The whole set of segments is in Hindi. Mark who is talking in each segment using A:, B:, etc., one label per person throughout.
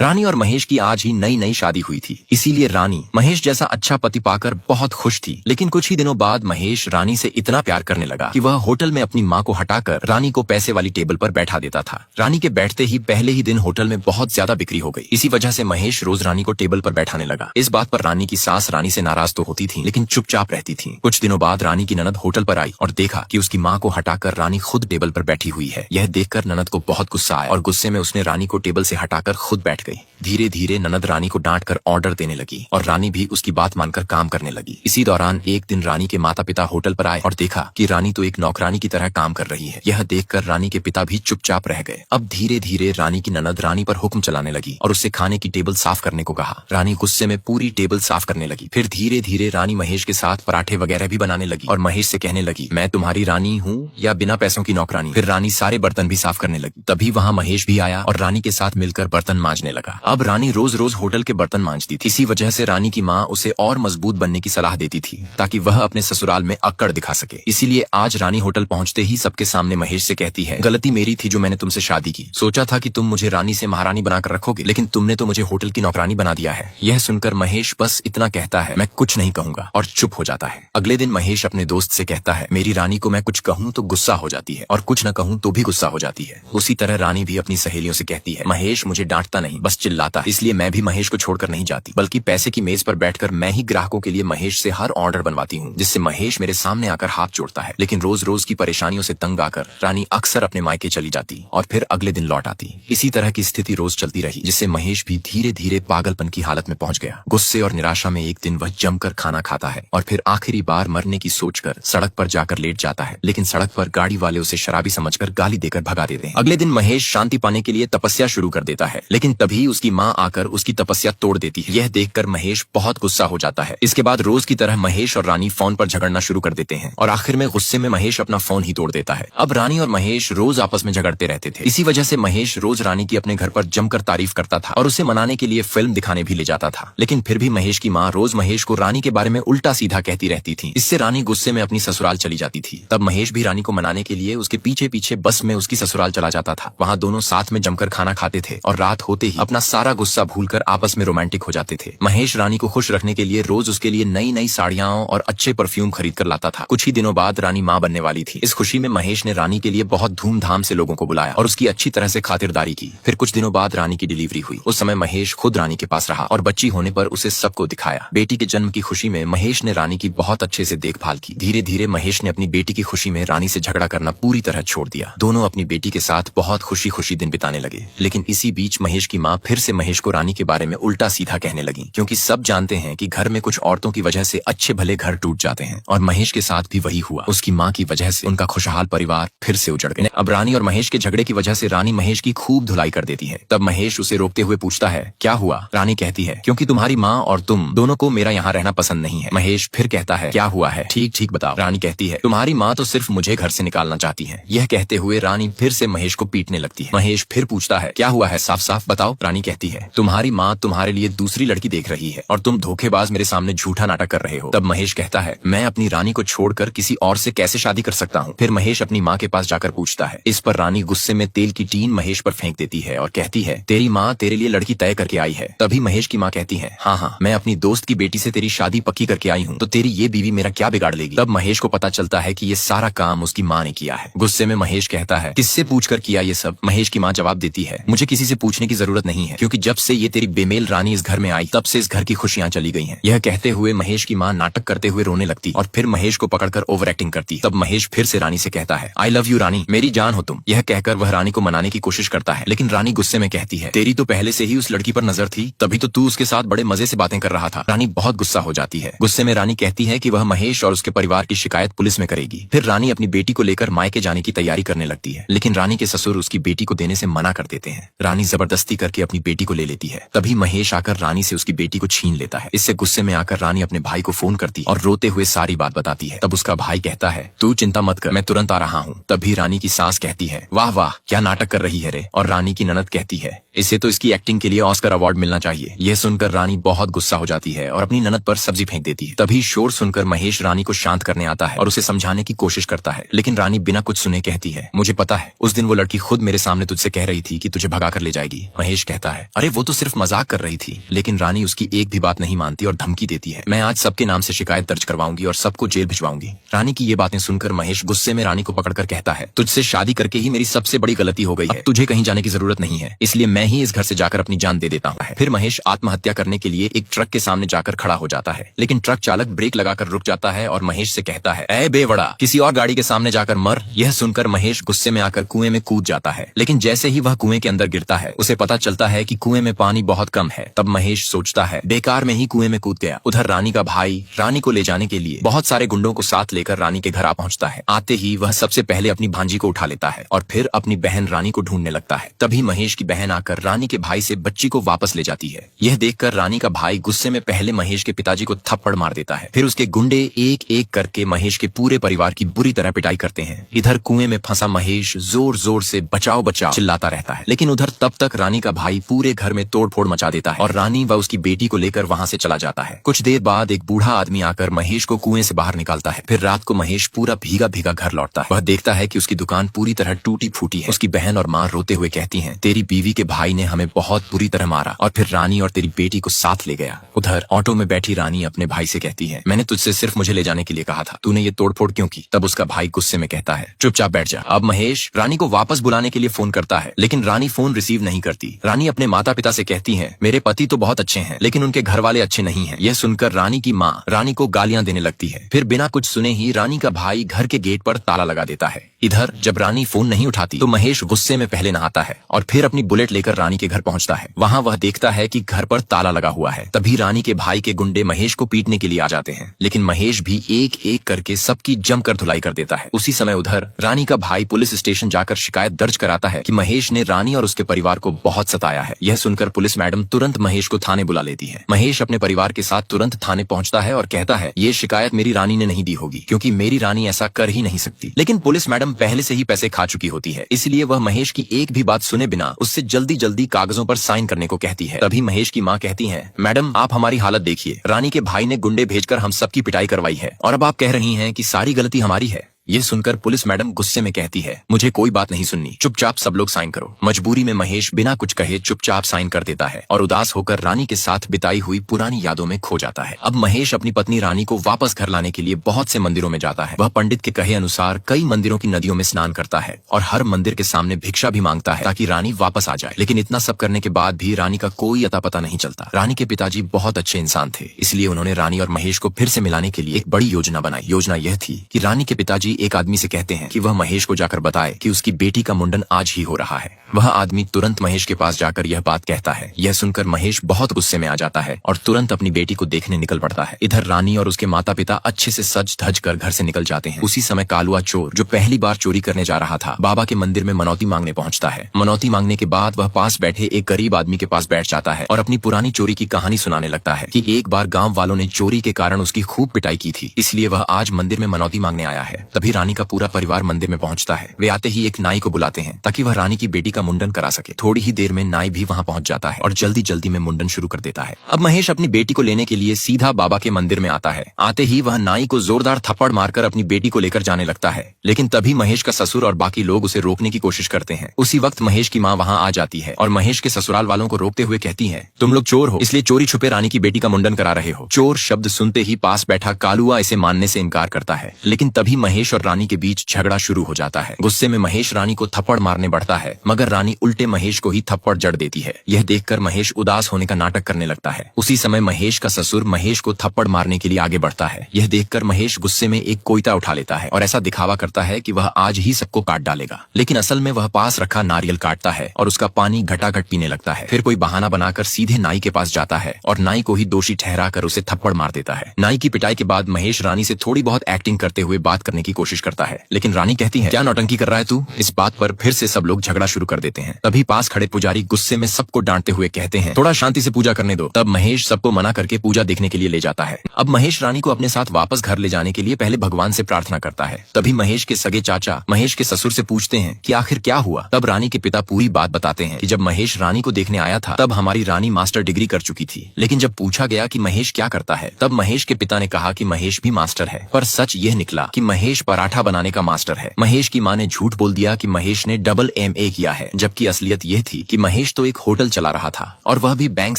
A: रानी और महेश की आज ही नई नई शादी हुई थी, इसीलिए रानी महेश जैसा अच्छा पति पाकर बहुत खुश थी। लेकिन कुछ ही दिनों बाद महेश रानी से इतना प्यार करने लगा कि वह होटल में अपनी माँ को हटाकर रानी को पैसे वाली टेबल पर बैठा देता था। रानी के बैठते ही पहले ही दिन होटल में बहुत ज्यादा बिक्री हो गई। इसी वजह से महेश रोज रानी को टेबल पर बैठाने लगा। इस बात पर रानी की सास रानी से नाराज तो होती थी, लेकिन चुपचाप रहती थी। कुछ दिनों बाद रानी की ननद होटल पर आई और देखा कि उसकी माँ को हटाकर रानी खुद टेबल पर बैठी हुई है। यह देखकर ननद को बहुत गुस्सा आया और गुस्से में उसने रानी को टेबल से हटाकर खुद बैठ गई। धीरे धीरे ननद रानी को डांट कर ऑर्डर देने लगी और रानी भी उसकी बात मानकर काम करने लगी। इसी दौरान एक दिन रानी के माता पिता होटल पर आए और देखा कि रानी तो एक नौकरानी की तरह काम कर रही है। यह देखकर रानी के पिता भी चुपचाप रह गए। अब धीरे धीरे रानी की ननद रानी पर हुक्म चलाने लगी और उससे खाने की टेबल साफ करने को कहा। रानी गुस्से में पूरी टेबल साफ करने लगी। फिर धीरे धीरे रानी महेश के साथ पराठे वगैरह भी बनाने लगी और महेश से कहने लगी, मैं तुम्हारी रानी हूँ या बिना पैसों की नौकरानी। फिर रानी सारे बर्तन भी साफ करने लगी। तभी वहाँ महेश भी आया और रानी के साथ मिलकर बर्तन मांजने लगा। अब रानी रोज रोज होटल के बर्तन मांजती थी। इसी वजह से रानी की माँ उसे और मजबूत बनने की सलाह देती थी ताकि वह अपने ससुराल में अक्कड़ दिखा सके। इसीलिए आज रानी होटल पहुंचते ही सबके सामने महेश से कहती है, गलती मेरी थी जो मैंने तुमसे शादी की। सोचा था कि तुम मुझे रानी से महारानी बनाकर रखोगे, लेकिन तुमने तो मुझे होटल की नौकरानी बना दिया है। यह सुनकर महेश बस इतना कहता है, मैं कुछ नहीं कहूंगा, और चुप हो जाता है। अगले दिन महेश अपने दोस्त से कहता है, मेरी रानी को मैं कुछ कहूँ तो गुस्सा हो जाती है और कुछ न कहूँ तो भी गुस्सा हो जाती है। उसी तरह रानी भी अपनी सहेलियों से कहती है, महेश मुझे डांटता नहीं, बस चिल्लाता है। इसलिए मैं भी महेश को छोड़कर नहीं जाती, बल्कि पैसे की मेज पर बैठकर मैं ही ग्राहकों के लिए महेश से हर ऑर्डर बनवाती हूँ, जिससे महेश मेरे सामने आकर हाथ जोड़ता है। लेकिन रोज रोज की परेशानियों से तंग आकर रानी अक्सर अपने मायके चली जाती और फिर अगले दिन लौट आती। इसी तरह की स्थिति रोज चलती रही, जिससे महेश भी धीरे धीरे पागलपन की हालत में पहुंच गया। गुस्से और निराशा में एक दिन वह जमकर खाना खाता है और फिर आखिरी बार मरने की सोचकर सड़क पर जाकर लेट जाता है। लेकिन सड़क पर गाड़ी वाले उसे शराबी समझकर गाली देकर भगा देते हैं। अगले दिन महेश शांति पाने के लिए तपस्या शुरू कर देता है, लेकिन तभी उसकी माँ आकर उसकी तपस्या तोड़ देती है। यह देखकर महेश बहुत गुस्सा हो जाता है। इसके बाद रोज की तरह महेश और रानी फोन पर झगड़ना शुरू कर देते हैं और आखिर में गुस्से में महेश अपना फोन ही तोड़ देता है। अब रानी और महेश रोज आपस में झगड़ते रहते थे। इसी वजह से महेश रोज रानी की अपने घर पर जमकर तारीफ करता था और उसे मनाने के लिए फिल्म दिखाने भी ले जाता था। लेकिन फिर भी महेश की माँ रोज महेश को रानी के बारे में उल्टा सीधा कहती रहती थी। इससे रानी गुस्से में अपनी ससुराल चली जाती थी। तब महेश भी रानी को मनाने के लिए उसके पीछे पीछे बस में उसकी ससुराल चला जाता था। वहाँ दोनों साथ में जमकर खाना खाते थे और रात होते ही अपना सारा गुस्सा भूलकर आपस में रोमांटिक हो जाते थे। महेश रानी को खुश रखने के लिए रोज उसके लिए नई नई साड़ियां और अच्छे परफ्यूम खरीद कर लाता था। कुछ ही दिनों बाद रानी माँ बनने वाली थी। इस खुशी में महेश ने रानी के लिए बहुत धूमधाम से लोगों को बुलाया और उसकी अच्छी तरह से खातिरदारी की। फिर कुछ दिनों बाद रानी की डिलीवरी हुई। उस समय महेश खुद रानी के पास रहा और बच्ची होने पर उसे सबको दिखाया। बेटी के जन्म की खुशी में महेश ने रानी की बहुत अच्छे से देखभाल की। धीरे धीरे महेश ने अपनी बेटी की खुशी में रानी से झगड़ा करना पूरी तरह छोड़ दिया। दोनों अपनी बेटी के साथ बहुत खुशी खुशी दिन बिताने लगे। लेकिन इसी बीच महेश की माँ फिर से महेश को रानी के बारे में उल्टा सीधा कहने लगी, क्योंकि सब जानते हैं कि घर में कुछ औरतों की वजह से अच्छे भले घर टूट जाते हैं और महेश के साथ भी वही हुआ। उसकी माँ की वजह से उनका खुशहाल परिवार फिर से उजड़ गया। अब रानी और महेश के झगड़े की वजह से रानी महेश की खूब धुलाई कर देती है। तब महेश उसे रोकते हुए पूछता है, क्या हुआ? रानी कहती है, क्योंकि तुम्हारी माँ और तुम दोनों को मेरा यहाँ रहना पसंद नहीं है। महेश फिर कहता है, क्या हुआ है? ठीक ठीक बताओ। रानी कहती है, तुम्हारी माँ तो सिर्फ मुझे घर से निकालना चाहती है। यह कहते हुए रानी फिर से महेश को पीटने लगती है। महेश फिर पूछता है, क्या हुआ है? साफ साफ बताओ। रानी कहती है, तुम्हारी माँ तुम्हारे लिए दूसरी लड़की देख रही है और तुम धोखेबाज मेरे सामने झूठा नाटक कर रहे हो। तब महेश कहता है, मैं अपनी रानी को छोड़कर किसी और से कैसे शादी कर सकता हूँ? फिर महेश अपनी माँ के पास जाकर पूछता है। इस पर रानी गुस्से में तेल की टीन महेश पर फेंक देती है और कहती है, तेरी माँ तेरे लिए लड़की तय करके आई है। तभी महेश की माँ कहती है, हाँ हाँ, मैं अपनी दोस्त की बेटी से तेरी शादी पक्की करके आई हूँ, तो तेरी ये बीवी मेरा क्या बिगाड़ लेगी? तब महेश को पता चलता है कि ये सारा काम उसकी माँ ने किया है। गुस्से में महेश कहता है, किससे पूछकर किया ये सब? महेश की माँ जवाब देती है, मुझे किसी से पूछने की जरूरत नहीं है, क्योंकि जब से ये तेरी बेमेल रानी इस घर में आई तब से इस घर की खुशियां चली गई हैं। यह कहते हुए महेश की माँ नाटक करते हुए रोने लगती और फिर महेश को पकड़कर ओवर एक्टिंग करती। तब महेश फिर से रानी से कहता है, आई लव यू रानी, मेरी जान हो तुम। यह कहकर वह रानी को मनाने की कोशिश करता है, लेकिन रानी गुस्से में कहती है, तेरी तो पहले से ही उस लड़की पर नजर थी, तभी तो तू उसके साथ बड़े मजे से बातें कर रहा था। रानी बहुत गुस्सा हो जाती है। गुस्से में रानी कहती है कि वह महेश और उसके परिवार की शिकायत पुलिस में करेगी। फिर रानी अपनी बेटी को लेकर मायके जाने की तैयारी करने लगती है, लेकिन रानी के ससुर उसकी बेटी को देने से मना कर देते हैं। रानी जबरदस्ती करके अपनी बेटी को ले लेती है। तभी महेश आकर रानी से उसकी बेटी को छीन लेता है। इससे गुस्से में आकर रानी अपने भाई को फोन करती और रोते हुए सारी बात बताती है। तब उसका भाई कहता है, तू चिंता मत कर, मैं तुरंत आ रहा हूँ। तभी रानी की सास कहती है, वाह वाह, क्या नाटक कर रही है रे। और रानी की ननद कहती है, इसे तो इसकी एक्टिंग के लिए ऑस्कर अवार्ड मिलना चाहिए। यह सुनकर रानी बहुत गुस्सा हो जाती है और अपनी ननद पर सब्जी फेंक देती है। तभी शोर सुनकर महेश रानी को शांत करने आता है और उसे समझाने की कोशिश करता है, लेकिन रानी बिना कुछ सुने कहती है, मुझे पता है, उस दिन वो लड़की खुद मेरे सामने तुझसे कह रही थी कि तुझे भगा कर ले जाएगी। महेश कहता है, अरे वो तो सिर्फ मजाक कर रही थी। लेकिन रानी उसकी एक भी बात नहीं मानती और धमकी देती है, मैं आज सबके नाम से शिकायत दर्ज करवाऊंगी और सबको जेल भिजवाऊंगी। रानी की ये बातें सुनकर महेश गुस्से में रानी को पकड़कर कहता है, तुझसे शादी करके ही मेरी सबसे बड़ी गलती हो गई है, तुझे कहीं जाने की जरूरत नहीं है, इसलिए मैं ही इस घर से जाकर अपनी जान दे देता हूँ। फिर महेश आत्महत्या करने के लिए एक ट्रक के सामने जाकर खड़ा हो जाता है, लेकिन ट्रक चालक ब्रेक लगाकर रुक जाता है और महेश से कहता है, ऐ बेवड़ा, किसी और गाड़ी के सामने जाकर मर। यह सुनकर महेश गुस्से में आकर कुएं में कूद जाता है, लेकिन जैसे ही वह कुएं के अंदर गिरता है उसे पता चलता है कि कुएं में पानी बहुत कम है। तब महेश सोचता है, बेकार में ही कुएं में कूद गया। उधर रानी का भाई रानी को ले जाने के लिए बहुत सारे गुंडों को साथ लेकर रानी के घर आ पहुंचता है। आते ही वह सबसे पहले अपनी भांजी को उठा लेता है और फिर अपनी बहन रानी को ढूंढने लगता है। तभी महेश की बहन आकर रानी के भाई से बच्ची को वापस ले जाती है। यह देखकर रानी का भाई गुस्से में पहले महेश के पिताजी को थप्पड़ मार देता है। फिर उसके गुंडे एक एक करके महेश के पूरे परिवार की बुरी तरह पिटाई करते हैं। इधर कुएं में फंसा महेश जोर जोर से बचाओ बचाओ चिल्लाता रहता है, लेकिन उधर तब तक रानी का भाई पूरे घर में तोड़फोड़ मचा देता है और रानी व उसकी बेटी को लेकर वहां से चला जाता है। कुछ देर बाद एक बूढ़ा आदमी आकर महेश को कुएं से बाहर निकालता है। फिर रात को महेश पूरा भीगा भीगा घर लौटता है। वह देखता है कि उसकी दुकान पूरी तरह टूटी फूटी है। उसकी बहन और माँ रोते हुए कहती हैं, तेरी बीवी के भाई ने हमें बहुत बुरी तरह मारा और फिर रानी और तेरी बेटी को साथ ले गया। उधर ऑटो में बैठी रानी अपने भाई से कहती है, मैंने तुझसे सिर्फ मुझे ले जाने के लिए कहा था, तूने ये तोड़फोड़ क्यों की? तब उसका भाई गुस्से में कहता है, चुपचाप बैठ जा। अब महेश रानी को वापस बुलाने के लिए फोन करता है, लेकिन रानी फोन रिसीव नहीं करती। रानी अपने माता पिता से कहती है, मेरे पति तो बहुत अच्छे हैं, लेकिन उनके घर वाले अच्छे नहीं हैं। यह सुनकर रानी की माँ रानी को गालियां देने लगती है। फिर बिना कुछ सुने ही रानी का भाई घर के गेट पर ताला लगा देता है। इधर जब रानी फोन नहीं उठाती तो महेश गुस्से में पहले नहाता है और फिर अपनी बुलेट लेकर रानी के घर पहुंचता है। वहां वह देखता है कि घर पर ताला लगा हुआ है। तभी रानी के भाई के गुंडे महेश को पीटने के लिए आ जाते हैं, लेकिन महेश भी एक एक करके सबकी जमकर धुलाई कर देता है। उसी समय उधर रानी का भाई पुलिस स्टेशन जाकर शिकायत दर्ज कराता है कि महेश ने रानी और उसके परिवार को बहुत सताया है। यह सुनकर पुलिस मैडम तुरंत महेश को थाने बुला लेती है। महेश अपने परिवार के साथ तुरंत थाने पहुंचता है और कहता है, ये शिकायत मेरी रानी ने नहीं दी होगी, क्योंकि मेरी रानी ऐसा कर ही नहीं सकती। लेकिन पुलिस मैडम पहले से ही पैसे खा चुकी होती है, इसलिए वह महेश की एक भी बात सुने बिना उससे जल्दी जल्दी कागजों पर साइन करने को कहती है। तभी महेश की माँ कहती है, मैडम आप हमारी हालत देखिए, रानी के भाई ने गुंडे भेजकर हम सबकी पिटाई करवाई है और अब आप कह रही हैं कि सारी गलती हमारी है। ये सुनकर पुलिस मैडम गुस्से में कहती है, मुझे कोई बात नहीं सुननी, चुपचाप सब लोग साइन करो। मजबूरी में महेश बिना कुछ कहे चुपचाप साइन कर देता है और उदास होकर रानी के साथ बिताई हुई पुरानी यादों में खो जाता है। अब महेश अपनी पत्नी रानी को वापस घर लाने के लिए बहुत से मंदिरों में जाता है। वह पंडित के कहे अनुसार कई मंदिरों की नदियों में स्नान करता है और हर मंदिर के सामने भिक्षा भी मांगता है ताकि रानी वापस आ जाए। लेकिन इतना सब करने के बाद भी रानी का कोई अता पता नहीं चलता। रानी के पिताजी बहुत अच्छे इंसान थे, इसलिए उन्होंने रानी और महेश को फिर से मिलाने के लिए एक बड़ी योजना बनाई। योजना यह थी कि रानी के पिताजी एक आदमी से कहते हैं कि वह महेश को जाकर बताए कि उसकी बेटी का मुंडन आज ही हो रहा है। वह आदमी तुरंत महेश के पास जाकर यह बात कहता है। यह सुनकर महेश बहुत गुस्से में आ जाता है और तुरंत अपनी बेटी को देखने निकल पड़ता है। इधर रानी और उसके माता पिता अच्छे से सज धज कर घर से निकल जाते हैं। उसी समय कालुआ चोर, जो पहली बार चोरी करने जा रहा था, बाबा के मंदिर में मनौती मांगने पहुंचता है। मनौती मांगने के बाद वह पास बैठे एक गरीब आदमी के पास बैठ जाता है और अपनी पुरानी चोरी की कहानी सुनाने लगता है कि एक बार गाँव वालों ने चोरी के कारण उसकी खूब पिटाई की थी, इसलिए वह आज मंदिर में मनौती मांगने आया है। तभी रानी का पूरा परिवार मंदिर में पहुंचता है। वे आते ही एक नाई को बुलाते हैं ताकि वह रानी की बेटी का मुंडन करा सके। थोड़ी ही देर में नाई भी वहां पहुंच जाता है और जल्दी जल्दी में मुंडन शुरू कर देता है। अब महेश अपनी बेटी को लेने के लिए सीधा बाबा के मंदिर में आता है। आते ही वह नाई को जोरदार थप्पड़ मारकर अपनी बेटी को लेकर जाने लगता है, लेकिन तभी महेश का ससुर और बाकी लोग उसे रोकने की कोशिश करते हैं। उसी वक्त महेश की माँ वहां आ जाती है और महेश के ससुराल वालों को रोकते हुए कहती है, तुम लोग चोर हो, इसलिए चोरी छुपे रानी की बेटी का मुंडन करा रहे हो। चोर शब्द सुनते ही पास बैठा कालुआ इसे मानने से इनकार करता है, लेकिन तभी महेश और रानी के बीच झगड़ा शुरू हो जाता है। गुस्से में महेश रानी को थप्पड़ मारने बढ़ता है, मगर रानी उल्टे महेश को ही थप्पड़ जड़ देती है। यह देखकर महेश उदास होने का नाटक करने लगता है। उसी समय महेश का ससुर महेश को थप्पड़ मारने के लिए आगे बढ़ता है। यह देखकर महेश गुस्से में एक कोयता उठा लेता है और ऐसा दिखावा करता है कि वह आज ही सबको काट डालेगा, लेकिन असल में वह पास रखा नारियल काटता है और उसका पानी घटाघट पीने लगता है। फिर कोई बहाना बनाकर सीधे नाई के पास जाता है और नाई को ही दोषी ठहराकर उसे थप्पड़ मार देता है। नाई की पिटाई के बाद महेश रानी से थोड़ी बहुत एक्टिंग करते हुए बात करने की कोशिश करता है, लेकिन रानी कहती है, क्या नौटंकी कर रहा है तू? इस बात पर फिर से सब लोग झगड़ा शुरू कर देते हैं। तभी पास खड़े पुजारी गुस्से में सबको डांटते हुए कहते हैं, थोड़ा शांति से पूजा करने दो। तब महेश सबको मना करके पूजा देखने के लिए ले जाता है। अब महेश रानी को अपने साथ वापस घर ले जाने के लिए पहले भगवान से प्रार्थना करता है। तभी महेश के सगे चाचा महेश के ससुर से पूछते हैं कि आखिर क्या हुआ। तब रानी के पिता पूरी बात बताते हैं कि जब महेश रानी को देखने आया था तब हमारी रानी मास्टर डिग्री कर चुकी थी, लेकिन जब पूछा गया कि महेश क्या करता है तब महेश के पिता ने कहा कि महेश भी मास्टर है, पर सच यह निकला कि महेश पराठा बनाने का मास्टर है। महेश की माँ ने झूठ बोल दिया कि महेश ने डबल MA किया है, जबकि असलियत यह थी कि महेश तो एक होटल चला रहा था और वह भी बैंक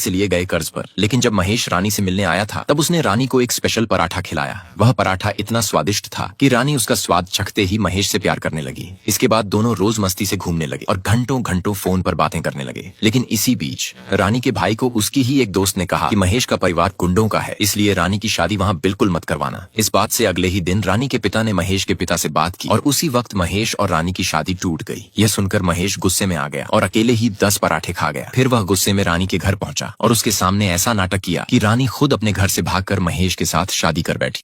A: से लिए गए कर्ज पर। लेकिन जब महेश रानी से मिलने आया था तब उसने रानी को एक स्पेशल पराठा खिलाया। वह पराठा इतना स्वादिष्ट था कि रानी उसका स्वाद चखते ही महेश से प्यार करने लगी। इसके बाद दोनों रोज मस्ती से घूमने लगे और घंटों घंटों फोन पर बातें करने लगे। लेकिन इसी बीच रानी के भाई को उसकी ही एक दोस्त ने कहा कि महेश का परिवार गुंडों का है, इसलिए रानी की शादी वहाँ बिल्कुल मत करवाना। इस बात से अगले ही दिन रानी के पिता ने महेश के पिता से बात की और उसी वक्त महेश और रानी की शादी टूट गई। यह सुनकर महेश गुस्से में आ गया और अकेले ही 10 पराठे खा गया। फिर वह गुस्से में रानी के घर पहुंचा और उसके सामने ऐसा नाटक किया कि रानी खुद अपने घर से भागकर महेश के साथ शादी कर बैठी।